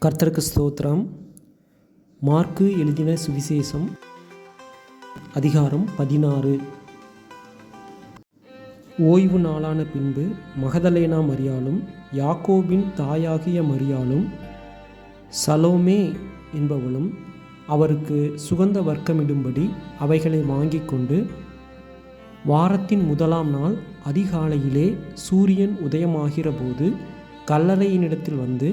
கர்த்தருக்கு ஸ்தோத்திரம். மார்க்கு எழுதின சுவிசேஷம் அதிகாரம் 16. ஓய்வு நாளான பின்பு மகதலேனா மரியாளும் யாக்கோபின் தாயாகிய மரியாளும் சலோமே என்பவளும் அவருக்கு சுகந்த வர்க்கமிடும்படி அவைகளை வாங்கி கொண்டு வாரத்தின் முதலாம் நாள் அதிகாலையிலே சூரியன் உதயமாகிற போது கல்லறையினிடத்தில் வந்து,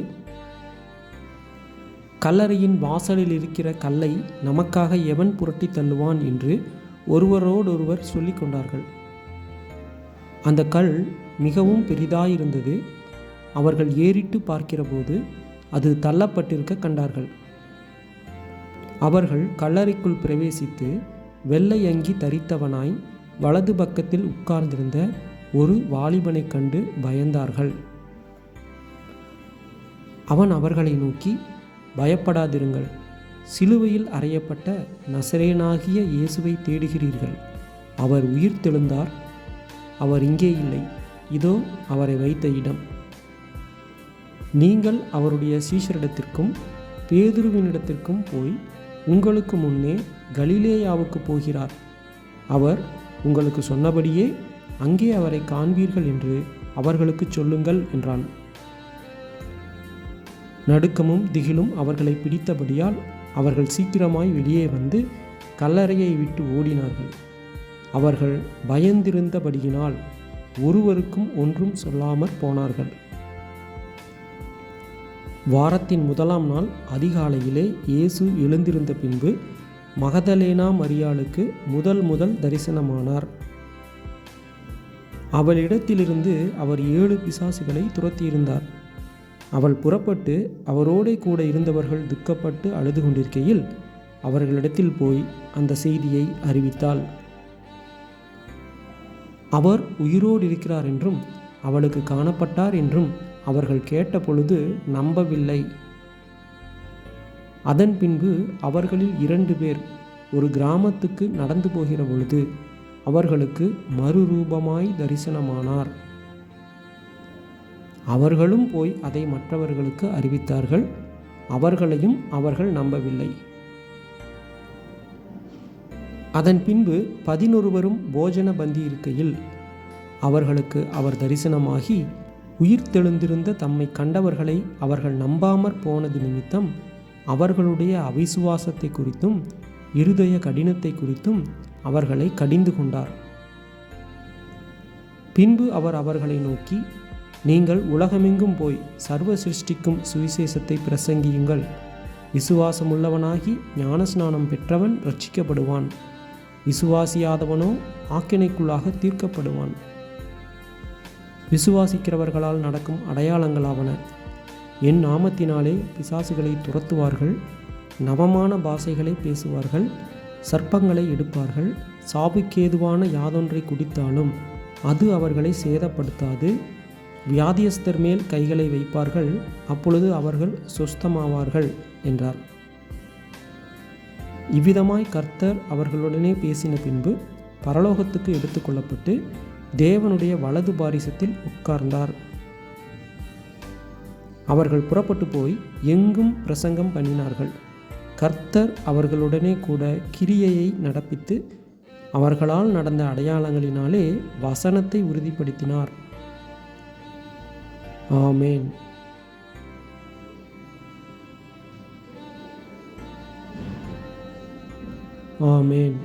கல்லறையின் வாசலில் இருக்கிற கல்லை நமக்காக எவன் புரட்டி தள்ளுவான் என்று ஒருவரோடொருவர் சொல்லி கொண்டார்கள். அந்த கல் மிகவும் பெரிதாயிருந்தது. அவர்கள் ஏறிட்டு பார்க்கிறபோது அது தள்ளப்பட்டிருக்க கண்டார்கள். அவர்கள் கல்லறைக்குள் பிரவேசித்து வெள்ளை அங்கி தரித்தவனாய் வலது பக்கத்தில் உட்கார்ந்திருந்த ஒரு வாலிபனை கண்டு பயந்தார்கள். அவன் அவர்களை நோக்கி, பயப்படாதிருங்கள், சிலுவையில் அறையப்பட்ட நசரேயனாகிய இயேசுவை தேடுகிறீர்கள். அவர் உயிர்த்தெழுந்தார். அவர் இங்கே இல்லை. இதோ அவரை வைத்த இடம். நீங்கள் அவருடைய சீஷரிடத்திற்கும் பேதுருவினிடத்திற்கும் போய், உங்களுக்கு முன்னே கலிலேயாவுக்கு போகிறார். அவர் உங்களுக்கு சொன்னபடியே அங்கே அவரை காண்பீர்கள் என்று அவர்களுக்கு சொல்லுங்கள் என்றான். நடுக்கமும் திகிலும் அவர்களை பிடித்தபடியால் அவர்கள் சீக்கிரமாய் வெளியே வந்து கல்லறையை விட்டு ஓடினார்கள். அவர்கள் பயந்திருந்தபடியினால் ஒருவருக்கும் ஒன்றும் சொல்லாமற் போனார்கள். வாரத்தின் முதலாம் நாள் அதிகாலையிலே இயேசு எழுந்திருந்த பின்பு மகதலேனா மரியாளுக்கு முதல் தரிசனமானார். அவளிடத்திலிருந்து அவர் 7 பிசாசுகளை துரத்தியிருந்தார். அவள் புறப்பட்டு அவரோடே கூட இருந்தவர்கள் துக்கப்பட்டு அழுது கொண்டிருக்கையில் அவர்களிடத்தில் போய் அந்த செய்தியை அறிவித்தாள். அவர் உயிரோடு இருக்கிறார் என்றும் அவளுக்கு காணப்பட்டார் என்றும் அவர்கள் கேட்ட பொழுது நம்பவில்லை. அதன் பின்பு அவர்களில் 2 பேர் ஒரு கிராமத்துக்கு நடந்து போகிற பொழுது அவர்களுக்கு மறுரூபமாய் தரிசனமானார். அவர்களும் போய் அதை மற்றவர்களுக்கு அறிவித்தார்கள். அவர்களையும் அவர்கள் நம்பவில்லை. அதன் பின்பு 11 போஜன பந்தி இருக்கையில் அவர்களுக்கு அவர் தரிசனமாகி, உயிர்த்தெழுந்திருந்த தம்மை கண்டவர்களை அவர்கள் நம்பாமற் போனது நிமித்தம் அவர்களுடைய அவிசுவாசத்தை குறித்தும் இருதய கடினத்தை குறித்தும் அவர்களை கடிந்து கொண்டார். பின்பு அவர் அவர்களை நோக்கி, நீங்கள் உலகமெங்கும் போய் சர்வ சிருஷ்டிக்கும் சுவிசேஷத்தை பிரசங்கியுங்கள். விசுவாசமுள்ளவனாகி ஞானஸ்நானம் பெற்றவன் இரட்சிக்கப்படுவான். விசுவாசியாதவனோ ஆக்கினைக்குள்ளாக தீர்க்கப்படுவான். விசுவாசிக்கிறவர்களால் நடக்கும் அடையாளங்களாவன: என் நாமத்தினாலே பிசாசுகளை துரத்துவார்கள், நவமான பாஷைகளை பேசுவார்கள், சர்ப்பங்களை எடுப்பார்கள், சாவுக்கேதுவான யாதொன்றை குடித்தாலும் அது அவர்களை சேதப்படுத்தாது, வியாதியஸ்தர் மேல் கைகளை வைப்பார்கள், அப்பொழுது அவர்கள் சொஸ்தமாவார்கள் என்றார். இவ்விதமாய் கர்த்தர் அவர்களுடனே பேசின பின்பு பரலோகத்துக்கு எடுத்துக்கொள்ளப்பட்டு தேவனுடைய வலது பாரிசத்தில் உட்கார்ந்தார். அவர்கள் புறப்பட்டு போய் எங்கும் பிரசங்கம் பண்ணினார்கள். கர்த்தர் அவர்களுடனே கூட கிரியையை நடப்பித்து அவர்களால் நடந்த அடையாளங்களினாலே வசனத்தை உறுதிப்படுத்தினார். ஆமேன். ஆமேன்.